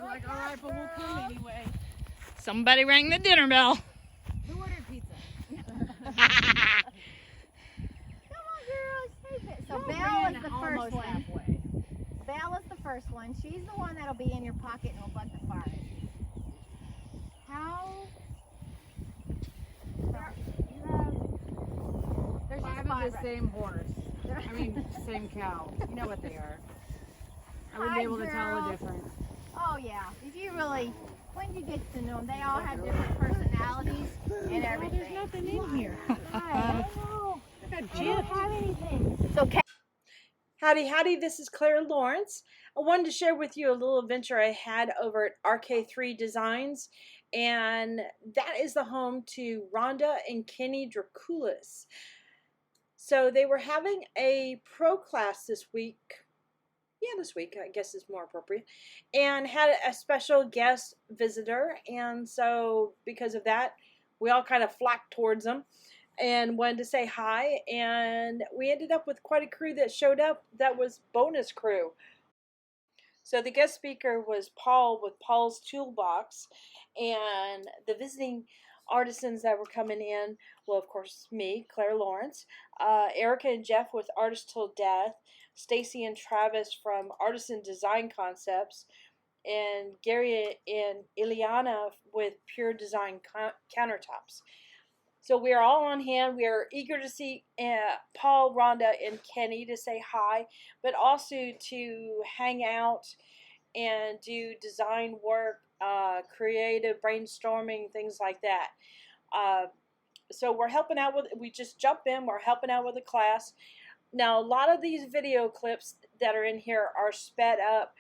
Like, all right, but we'll come anyway. Somebody rang the dinner bell. Who ordered pizza? Come on, girls. Take it. So Belle is the first one. Halfway. Belle is the first one. She's the one that'll be in your pocket and will bug the fart. How? There's Five of the same horse. I mean, same cow. You know what they are. I wouldn't be able to tell the difference. Oh yeah, if you really, when you get to know them, they all have different personalities and everything. There's nothing in here. I know. I don't have anything. So, Howdy, howdy, this is Clara Lawrence. I wanted to share with you a little adventure I had over at RK3 Designs, and that is the home to Rhonda and Kenny Draculis. So they were having a pro class this week. Yeah, this week, I guess is more appropriate, and had a special guest visitor, and so because of that, we all kind of flocked towards them and wanted to say hi, and we ended up with quite a crew that showed up that was bonus crew. So the guest speaker was Paul with Paul's Toolbox, and the visiting artisans that were coming in, well, of course, me, Clara Lawrence, Erica and Jeff with Artist Till Death, Stacy and Travis from Artisan Design Concepts, and Gary and Ileana with Pure Design Countertops. So we are all on hand. We are eager to see Paul, Rhonda, and Kenny to say hi, but also to hang out and do design work, creative brainstorming, things like that. So we're helping out with, we just jump in, we're helping out with the class. Now, a lot of these video clips that are in here are sped up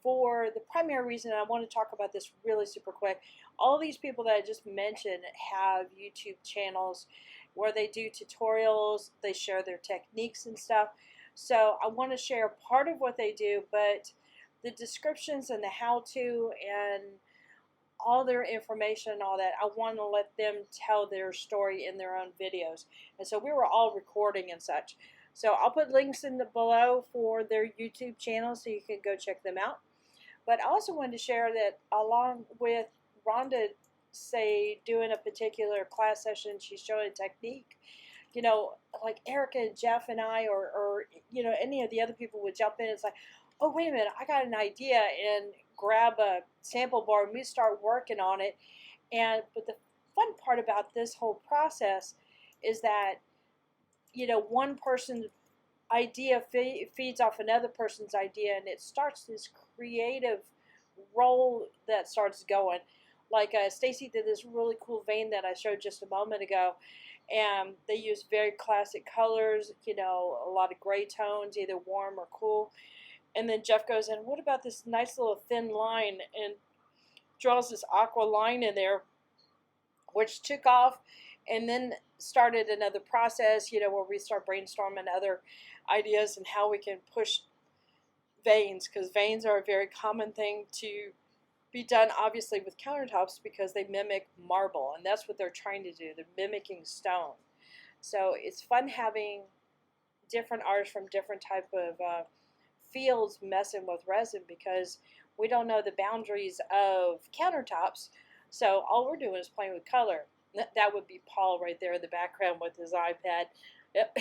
for the primary reason, and I want to talk about this really super quick. All these people that I just mentioned have YouTube channels where they do tutorials, they share their techniques and stuff. So I want to share part of what they do, but the descriptions and the how-to and all their information and all that, I want to let them tell their story in their own videos. And so we were all recording and such. So I'll put links in the below for their YouTube channel so you can go check them out. But I also wanted to share that along with Rhonda, say, doing a particular class session, she's showing a technique, you know, like Erica and Jeff and I, or you know, any of the other people would jump in and say, oh, wait a minute, I got an idea, and grab a sample board and we start working on it. But the fun part about this whole process is that, you know, one person's idea feeds off another person's idea, and it starts this creative roll that starts going. Like Stacy did this really cool vein that I showed just a moment ago, and they use very classic colors, you know, a lot of gray tones, either warm or cool. And then Jeff goes in, what about this nice little thin line, and draws this aqua line in there, which took off, and then started another process, you know, where we start brainstorming other ideas and how we can push veins, because veins are a very common thing to be done, obviously, with countertops, because they mimic marble, and that's what they're trying to do. They're mimicking stone. So it's fun having different artists from different type of fields messing with resin, because we don't know the boundaries of countertops. So all we're doing is playing with color. That would be Paul right there in the background with his iPad. Yep.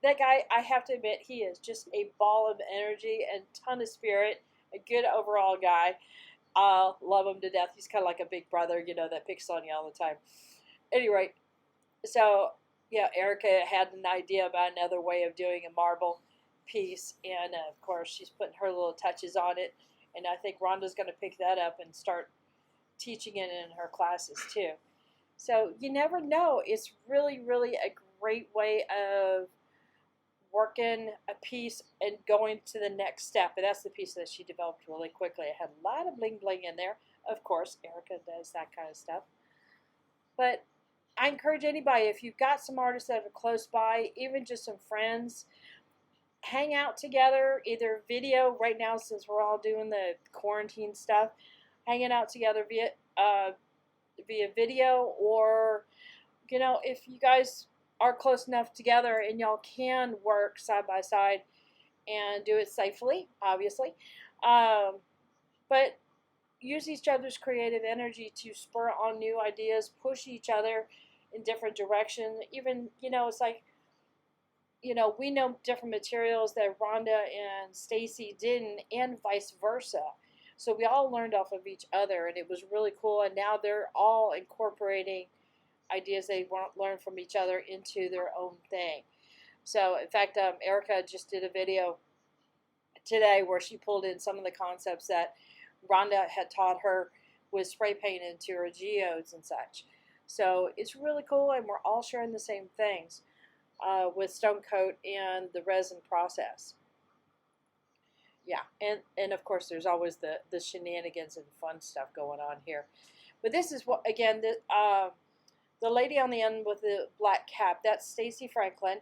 That guy, I have to admit, he is just a ball of energy and ton of spirit. A good overall guy. Love him to death. He's kind of like a big brother, you know, that picks on you all the time. Anyway, so yeah, Erica had an idea about another way of doing a marble piece, and of course she's putting her little touches on it, and I think Rhonda's going to pick that up and start teaching it in her classes too. So you never know. It's really, really a great way of working a piece and going to the next step. And that's the piece that she developed really quickly. It had a lot of bling bling in there. Of course, Erica does that kind of stuff. But I encourage anybody, if you've got some artists that are close by, even just some friends, hang out together, either video right now since we're all doing the quarantine stuff, hanging out together via video, or if you guys are close enough together and y'all can work side by side and do it safely, obviously, but use each other's creative energy to spur on new ideas, push each other in different directions. Even it's like we know different materials that Rhonda and Stacy didn't, and vice versa. So we all learned off of each other, and it was really cool. And now they're all incorporating ideas they learned from each other into their own thing. So, in fact, Erica just did a video today where she pulled in some of the concepts that Rhonda had taught her with spray paint into her geodes and such. So it's really cool, and we're all sharing the same things with stone coat and the resin process. Yeah, and of course there's always the shenanigans and fun stuff going on here. But this is what, again, the lady on the end with the black cap, that's Stacy Franklin,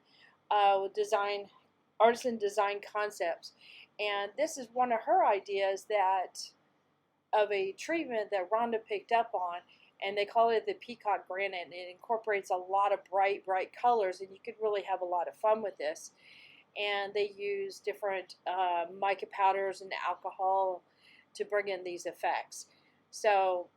Artisan Design Concepts. And this is one of her ideas of a treatment that Rhonda picked up on, and they call it the peacock granite, and it incorporates a lot of bright colors, and you could really have a lot of fun with this. And they use different mica powders and alcohol to bring in these effects. So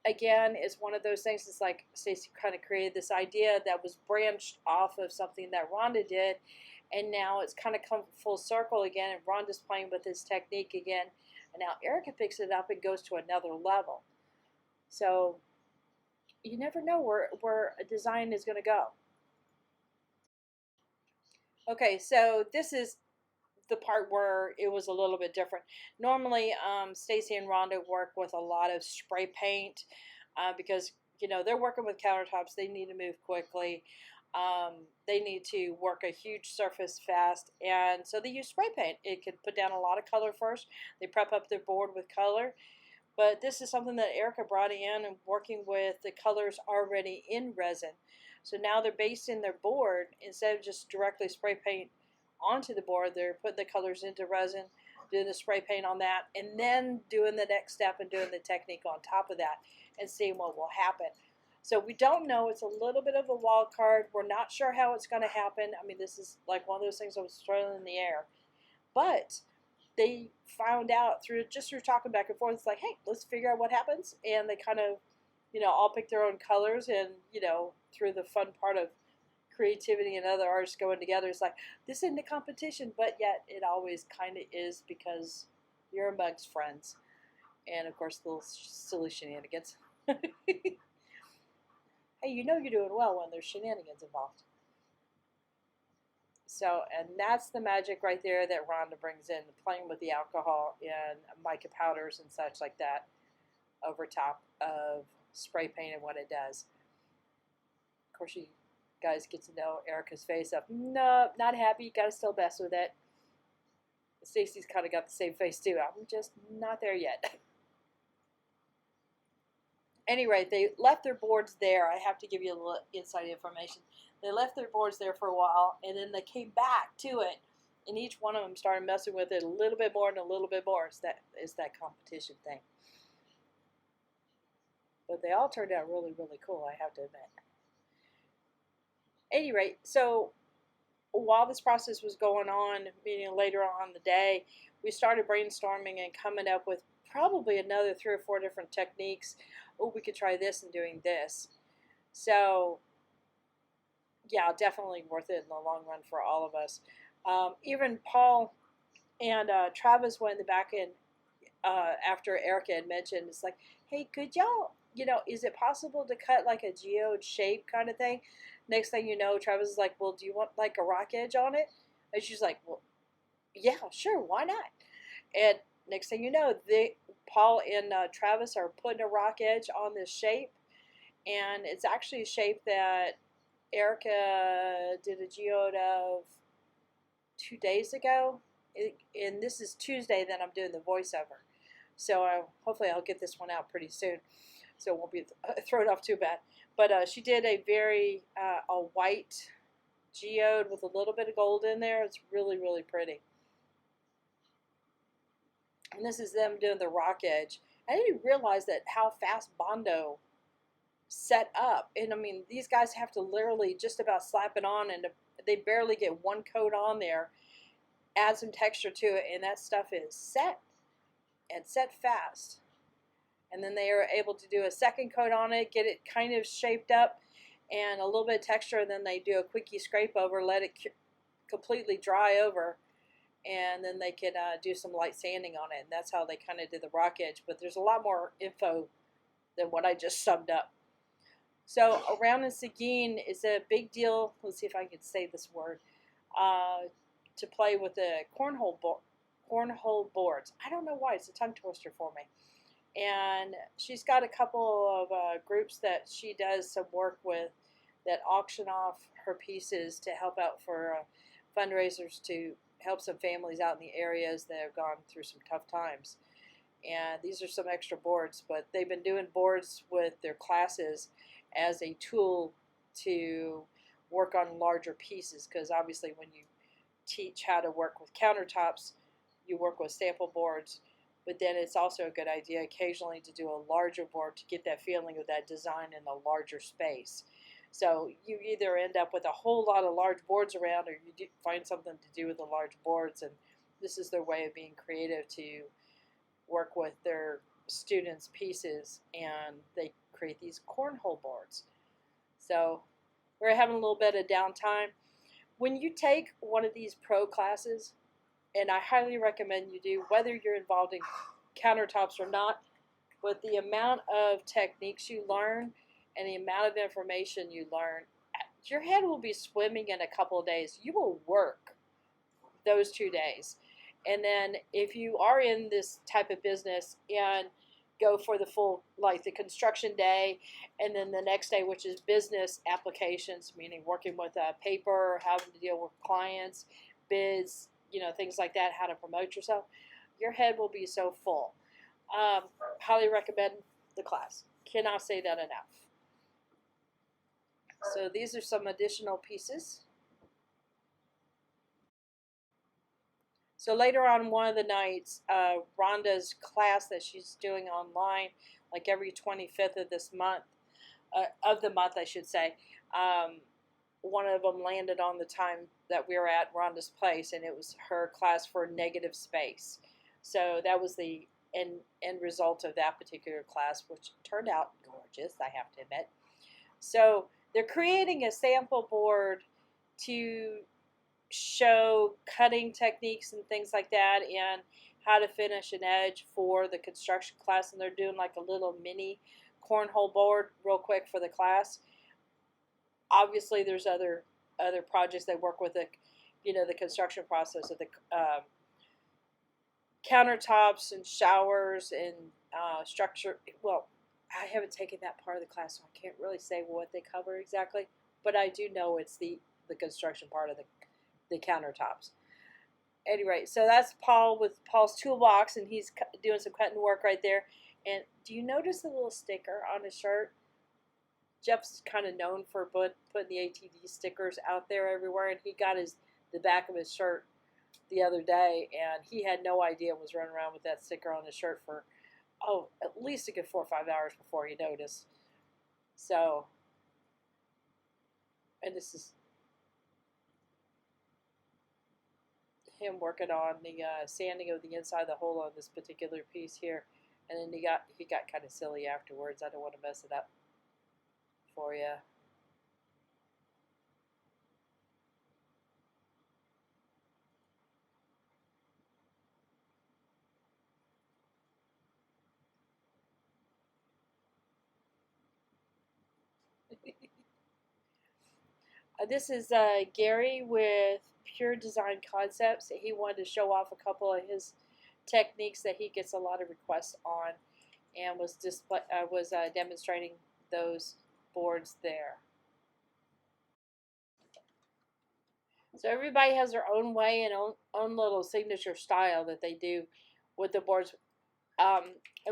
again, it's one of those things. It's like Stacy kind of created this idea that was branched off of something that Rhonda did, and now it's kind of come full circle again, and Rhonda's playing with this technique again, and now Erica picks it up and goes to another level. So you never know where a design is going to go. Okay, so this is the part where it was a little bit different. Normally, Stacy and Rhonda work with a lot of spray paint because they're working with countertops. They need to move quickly. They need to work a huge surface fast, and so they use spray paint. It can put down a lot of color first. They prep up their board with color. But this is something that Erica brought in and working with the colors already in resin. So now they're basing their board, instead of just directly spray paint onto the board, they're putting the colors into resin, doing the spray paint on that, and then doing the next step and doing the technique on top of that and seeing what will happen. So we don't know. It's a little bit of a wild card. We're not sure how it's going to happen. I mean, this is like one of those things that was thrown in the air. But they found out through talking back and forth. It's like, hey, let's figure out what happens. And they kind of, all pick their own colors. And, through the fun part of creativity and other artists going together, it's like, this isn't a competition, but yet it always kind of is, because you're amongst friends. And, of course, little silly shenanigans. Hey, you're doing well when there's shenanigans involved. So, and that's the magic right there that Rhonda brings in, playing with the alcohol and mica powders and such like that over top of spray paint and what it does. Of course, you guys get to know Erica's face up. No, not happy. Got to still mess with it. Stacy's kind of got the same face too. I'm just not there yet. Anyway, they left their boards there. I have to give you a little inside information. They left their boards there for a while, and then they came back to it, and each one of them started messing with it a little bit more and a little bit more. It's that competition thing. But they all turned out really, really cool, I have to admit. At any rate, so while this process was going on, meaning later on in the day, we started brainstorming and coming up with probably another 3 or 4 different techniques. Oh, we could try this and doing this. So yeah, definitely worth it in the long run for all of us. Even Paul and Travis went in the back end after Erica had mentioned, it's like, hey, could y'all, is it possible to cut like a geode shape kind of thing? Next thing you know, Travis is like, well, do you want like a rock edge on it? And she's like, well, yeah, sure, why not? And next thing you know, Paul and Travis are putting a rock edge on this shape, and it's actually a shape that Erica did a geode of 2 days ago, and this is Tuesday that I'm doing the voiceover. So hopefully I'll get this one out pretty soon, so it won't be thrown off too bad. But she did a very a white geode with a little bit of gold in there. It's really, really pretty. And this is them doing the rock edge. I didn't realize that how fast Bondo set up. And I mean, these guys have to literally just about slap it on, and they barely get one coat on there, add some texture to it, and that stuff is set, and set fast. And then they are able to do a second coat on it, get it kind of shaped up, and a little bit of texture, and then they do a quickie scrape over, let it completely dry over, and then they can do some light sanding on it. And that's how they kind of did the rock edge. But there's a lot more info than what I just summed up. So around in Seguin is a big deal. Let's see if I can say this word. To play with the cornhole boards. I don't know why. It's a tongue twister for me. And she's got a couple of groups that she does some work with that auction off her pieces to help out for fundraisers to help some families out in the areas that have gone through some tough times. And these are some extra boards, but they've been doing boards with their classes as a tool to work on larger pieces, because obviously when you teach how to work with countertops, you work with sample boards, but then it's also a good idea occasionally to do a larger board to get that feeling of that design in a larger space. So you either end up with a whole lot of large boards around, or you find something to do with the large boards, and this is their way of being creative to work with their students' pieces, and they create these cornhole boards. So we're having a little bit of downtime. When you take one of these pro classes, and I highly recommend you do, whether you're involved in countertops or not, but the amount of techniques you learn and the amount of information you learn, your head will be swimming in a couple of days. You will work those 2 days. And then if you are in this type of business and go for the full, like the construction day, and then the next day, which is business applications, meaning working with paper, having to deal with clients, bids, things like that, how to promote yourself, your head will be so full. Highly recommend the class. Cannot say that enough. So these are some additional pieces. So later on one of the nights, Rhonda's class that she's doing online, like every 25th of this month, I should say, one of them landed on the time that we were at Rhonda's place, and it was her class for negative space. So that was the end result of that particular class, which turned out gorgeous, I have to admit. So they're creating a sample board to show cutting techniques and things like that, and how to finish an edge for the construction class. And they're doing like a little mini cornhole board real quick for the class. Obviously there's other projects that work with the the construction process of the countertops and showers and structure. Well, I haven't taken that part of the class, so I can't really say what they cover exactly, but I do know it's the construction part of the countertops. Anyway, so that's Paul with Paul's toolbox, and he's doing some cutting work right there. And do you notice the little sticker on his shirt? Jeff's kind of known for putting the ATD stickers out there everywhere, and he got the back of his shirt the other day, and he had no idea and was running around with that sticker on his shirt for at least a good 4 or 5 hours before he noticed. So, and this is him working on the sanding of the inside of the hole on this particular piece here, and then he got kind of silly afterwards. I don't want to mess it up for you. This is Gary with Pure Design Concepts. He wanted to show off a couple of his techniques that he gets a lot of requests on, and was demonstrating those boards there. So everybody has their own way and own little signature style that they do with the boards. And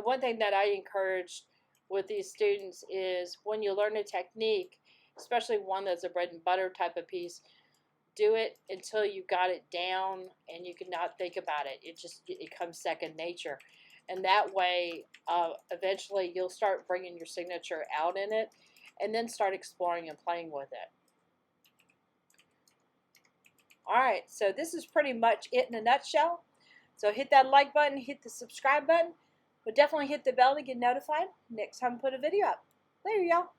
one thing that I encourage with these students is when you learn a technique, especially one that's a bread and butter type of piece, do it until you got it down and you cannot think about it. It comes second nature. And that way, eventually you'll start bringing your signature out in it and then start exploring and playing with it. Alright, so this is pretty much it in a nutshell. So hit that like button, hit the subscribe button, but definitely hit the bell to get notified next time I put a video up. Later, y'all.